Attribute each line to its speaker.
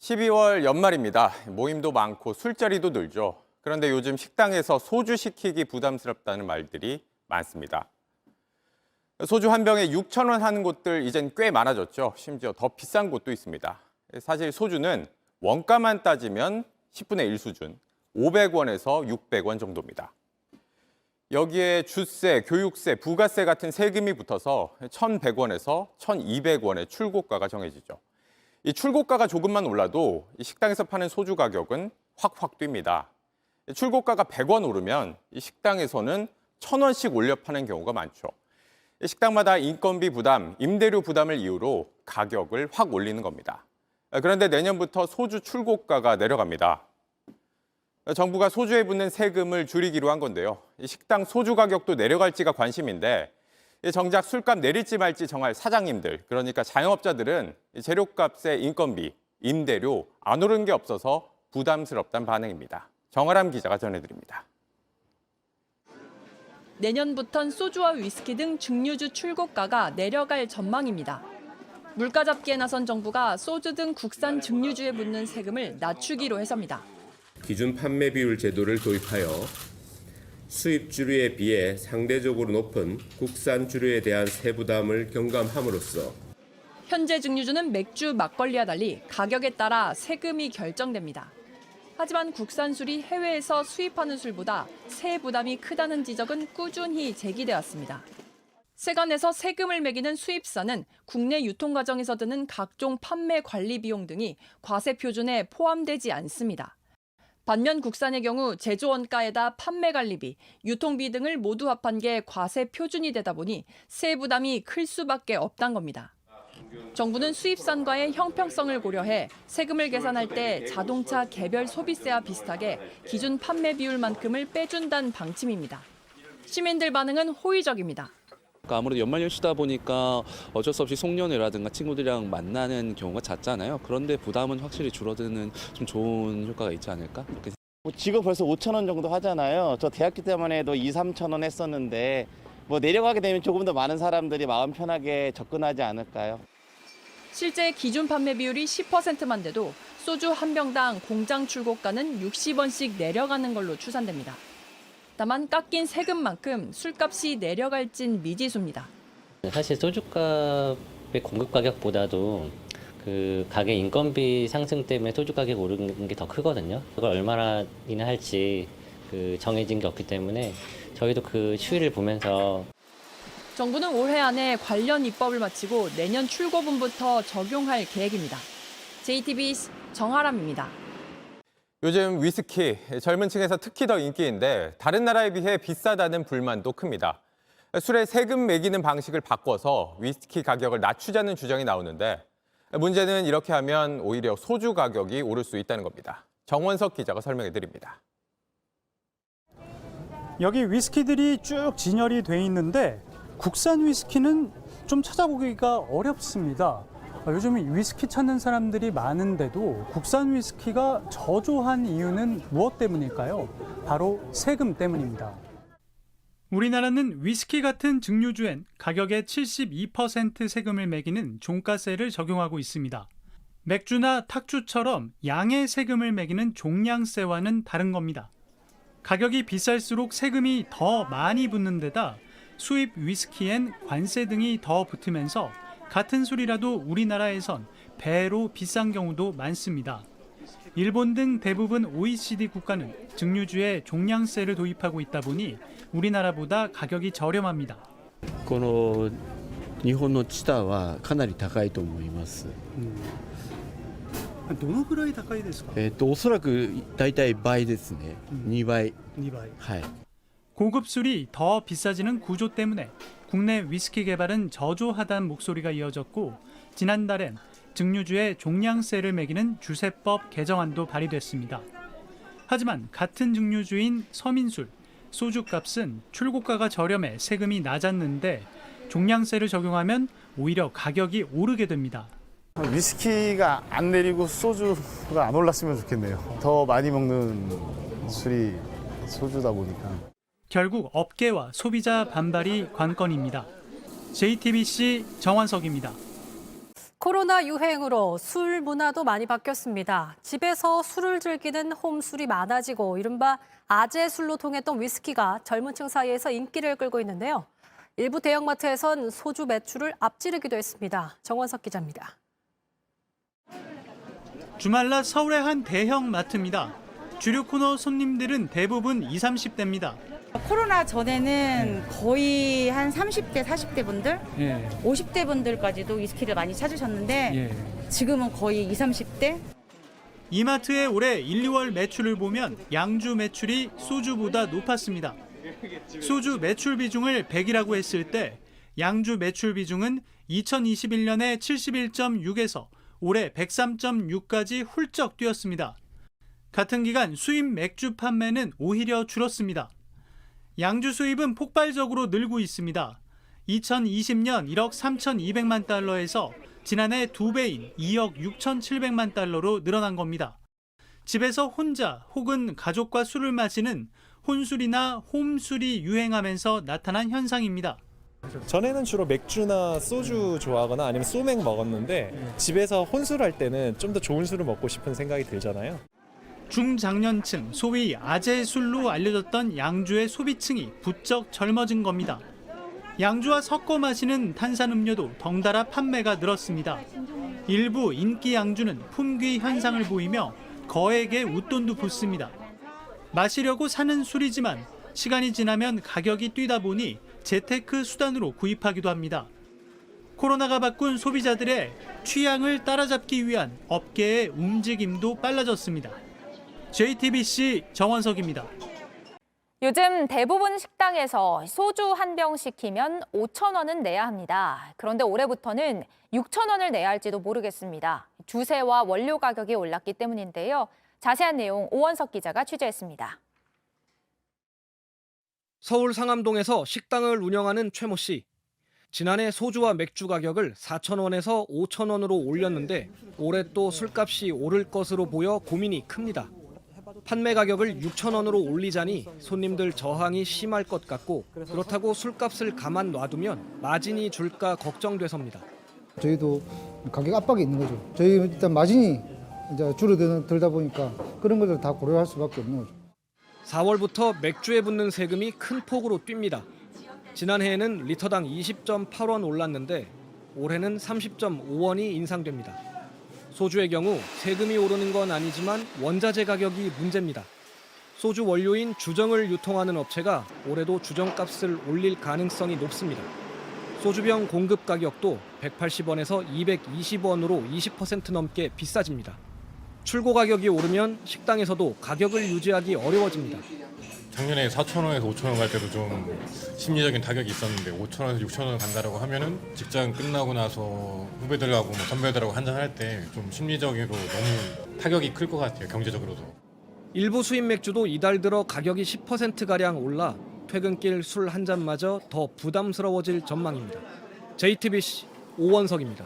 Speaker 1: 12월 연말입니다. 모임도 많고 술자리도 늘죠. 그런데 요즘 식당에서 소주 시키기 부담스럽다는 말들이 많습니다. 소주 한 병에 6,000원 하는 곳들 이젠 꽤 많아졌죠. 심지어 더 비싼 곳도 있습니다. 사실 소주는 원가만 따지면 10분의 1 수준, 500원에서 600원 정도입니다. 여기에 주세, 교육세, 부가세 같은 세금이 붙어서 1,100원에서 1,200원의 출고가가 정해지죠. 이 출고가가 조금만 올라도 이 식당에서 파는 소주 가격은 확확 뜁니다. 출고가가 100원 오르면 이 식당에서는 1,000원씩 올려 파는 경우가 많죠. 식당마다 인건비 부담, 임대료 부담을 이유로 가격을 확 올리는 겁니다. 그런데 내년부터 소주 출고가가 내려갑니다. 정부가 소주에 붙는 세금을 줄이기로 한 건데요. 식당 소주 가격도 내려갈지가 관심인데 정작 술값 내릴지 말지 정할 사장님들, 그러니까 자영업자들은 재료값의 인건비, 임대료 안 오른 게 없어서 부담스럽다는 반응입니다. 정아람 기자가 전해드립니다.
Speaker 2: 내년부턴 소주와 위스키 등 증류주 출고가가 내려갈 전망입니다. 물가 잡기에 나선 정부가 소주 등 국산 증류주에 붙는 세금을 낮추기로 해서입니다.
Speaker 3: 기준 판매 비율 제도를 도입하여 수입 주류에 비해 상대적으로 높은 국산 주류에 대한 세부담을 경감함으로써
Speaker 2: 현재 증류주는 맥주, 막걸리와 달리 가격에 따라 세금이 결정됩니다. 하지만 국산 술이 해외에서 수입하는 술보다 세부담이 크다는 지적은 꾸준히 제기되었습니다. 세관에서 세금을 매기는 수입사는 국내 유통 과정에서 드는 각종 판매 관리 비용 등이 과세 표준에 포함되지 않습니다. 반면 국산의 경우 제조 원가에다 판매 관리비, 유통비 등을 모두 합한 게 과세 표준이 되다 보니 세부담이 클 수밖에 없다는 겁니다. 정부는 수입산과의 형평성을 고려해 세금을 계산할 때 자동차 개별 소비세와 비슷하게 기준 판매 비율만큼을 빼준다는 방침입니다. 시민들 반응은 호의적입니다.
Speaker 4: 아무래도 연말연시다 보니까 어쩔 수 없이 송년회라든가 친구들이랑 만나는 경우가 잦잖아요. 그런데 부담은 확실히 줄어드는 좀 좋은 효과가 있지 않을까?
Speaker 5: 지금 벌써 5,000원 정도 하잖아요. 저 대학교 때만 해도 2, 3,000원 했었는데 내려가게 되면 조금 더 많은 사람들이 마음 편하게 접근하지 않을까요?
Speaker 2: 실제 기준 판매 비율이 10%만 돼도 소주 한 병당 공장 출고가는 60원씩 내려가는 걸로 추산됩니다. 다만 깎인 세금만큼 술값이 내려갈진 미지수입니다.
Speaker 6: 사실 소주값의 공급 가격보다도 그 가게 인건비 상승 때문에 소주 가격 오르는 게 더 크거든요. 그걸 얼마나 인하할지 정해진 게 없기 때문에 저희도 그 추이를 보면서
Speaker 2: 정부는 올해 안에 관련 입법을 마치고 내년 출고분부터 적용할 계획입니다. JTBC 정아람입니다.
Speaker 1: 요즘 위스키, 젊은 층에서 특히 더 인기인데 다른 나라에 비해 비싸다는 불만도 큽니다. 술에 세금 매기는 방식을 바꿔서 위스키 가격을 낮추자는 주장이 나오는데 문제는 이렇게 하면 오히려 소주 가격이 오를 수 있다는 겁니다. 정원석 기자가 설명해 드립니다.
Speaker 7: 여기 위스키들이 쭉 진열이 돼 있는데 국산 위스키는 좀 찾아보기가 어렵습니다. 요즘 위스키 찾는 사람들이 많은데도 국산 위스키가 저조한 이유는 무엇 때문일까요? 바로 세금 때문입니다. 우리나라는 위스키 같은 증류주엔 가격의 72% 세금을 매기는 종가세를 적용하고 있습니다. 맥주나 탁주처럼 양의 세금을 매기는 종량세와는 다른 겁니다. 가격이 비쌀수록 세금이 더 많이 붙는 데다 수입 위스키엔 관세 등이 더 붙으면서 같은 술이라도 우리나라에선 배로 비싼 경우도 많습니다. 일본 등 대부분 OECD 국가는 증류주에 종량세를 도입하고 있다 보니 우리나라보다 가격이 저렴합니다.
Speaker 8: この日本のチタはかなり高いと思います。
Speaker 7: どのぐらい高いですか？
Speaker 8: おそらくだいたい倍ですね。2倍。
Speaker 7: 2배.
Speaker 8: はい。
Speaker 7: 고급 술이 더 비싸지는 구조 때문에 국내 위스키 개발은 저조하다는 목소리가 이어졌고 지난달엔 증류주에 종량세를 매기는 주세법 개정안도 발의됐습니다. 하지만 같은 증류주인 서민술, 소주값은 출고가가 저렴해 세금이 낮았는데 종량세를 적용하면 오히려 가격이 오르게 됩니다.
Speaker 9: 위스키가 안 내리고 소주가 안 올랐으면 좋겠네요. 더 많이 먹는 술이 소주다 보니까.
Speaker 7: 결국 업계와 소비자 반발이 관건입니다. JTBC 정환석입니다.
Speaker 10: 코로나 유행으로 술 문화도 많이 바뀌었습니다. 집에서 술을 즐기는 홈술이 많아지고 이른바 아재 술로 통했던 위스키가 젊은 층 사이에서 인기를 끌고 있는데요. 일부 대형마트에선 소주 매출을 앞지르기도 했습니다. 정원석 기자입니다.
Speaker 7: 주말낮 서울의 한 대형 마트입니다. 주류 코너 손님들은 대부분 20, 30대입니다.
Speaker 11: 코로나 전에는 거의 한 30대, 40대 분들, 50대 분들까지도 위스키를 많이 찾으셨는데 지금은 거의 20, 30대?
Speaker 7: 이마트의 올해 1, 2월 매출을 보면 양주 매출이 소주보다 높았습니다. 소주 매출 비중을 100이라고 했을 때 양주 매출 비중은 2021년에 71.6에서 올해 103.6까지 훌쩍 뛰었습니다. 같은 기간 수입 맥주 판매는 오히려 줄었습니다. 양주 수입은 폭발적으로 늘고 있습니다. 2020년 1억 3,200만 달러에서 지난해 2배인 2억 6,700만 달러로 늘어난 겁니다. 집에서 혼자 혹은 가족과 술을 마시는 혼술이나 홈술이 유행하면서 나타난 현상입니다.
Speaker 12: 전에는 주로 맥주나 소주 좋아하거나 아니면 소맥 먹었는데 집에서 혼술할 때는 좀 더 좋은 술을 먹고 싶은 생각이 들잖아요.
Speaker 7: 중장년층, 소위 아재 술로 알려졌던 양주의 소비층이 부쩍 젊어진 겁니다. 양주와 섞어 마시는 탄산음료도 덩달아 판매가 늘었습니다. 일부 인기 양주는 품귀 현상을 보이며 거액의 웃돈도 붙습니다. 마시려고 사는 술이지만 시간이 지나면 가격이 뛰다 보니 재테크 수단으로 구입하기도 합니다. 코로나가 바꾼 소비자들의 취향을 따라잡기 위한 업계의 움직임도 빨라졌습니다. JTBC 정원석입니다.
Speaker 13: 요즘 대부분 식당에서 소주 한 병 시키면 5,000원은 내야 합니다. 그런데 올해부터는 6,000원을 내야 할지도 모르겠습니다. 주세와 원료 가격이 올랐기 때문인데요. 자세한 내용 오원석 기자가 취재했습니다.
Speaker 14: 서울 상암동에서 식당을 운영하는 최모 씨. 지난해 소주와 맥주 가격을 4,000원에서 5,000원으로 올렸는데 올해 또 술값이 오를 것으로 보여 고민이 큽니다. 판매 가격을 6,000원으로 올리자니 손님들 저항이 심할 것 같고 그렇다고 술값을 가만 놔두면 마진이 줄까 걱정돼서입니다.
Speaker 15: 저희도 가격 압박이 있는 거죠. 저희 일단 마진이 이제 줄어들다 보니까 그런 것들 다 고려할 수밖에 없는 거죠.
Speaker 14: 4월부터 맥주에 붙는 세금이 큰 폭으로 뜁니다. 지난해에는 리터당 20.8원 올랐는데 올해는 30.5원이 인상됩니다. 소주의 경우 세금이 오르는 건 아니지만 원자재 가격이 문제입니다. 소주 원료인 주정을 유통하는 업체가 올해도 주정값을 올릴 가능성이 높습니다. 소주병 공급 가격도 180원에서 220원으로 20% 넘게 비싸집니다. 출고 가격이 오르면 식당에서도 가격을 유지하기 어려워집니다.
Speaker 16: 작년에 4,000원에서 5,000원 갈 때도 좀 심리적인 타격이 있었는데 5,000원에서 6,000원 간다라고 하면은 직장 끝나고 나서 후배들하고 뭐 선배들하고 한잔할 때 좀 심리적으로 너무 타격이 클 것 같아요. 경제적으로도.
Speaker 14: 일부 수입 맥주도 이달 들어 가격이 10%가량 올라 퇴근길 술 한 잔마저 더 부담스러워질 전망입니다. JTBC 오원석입니다.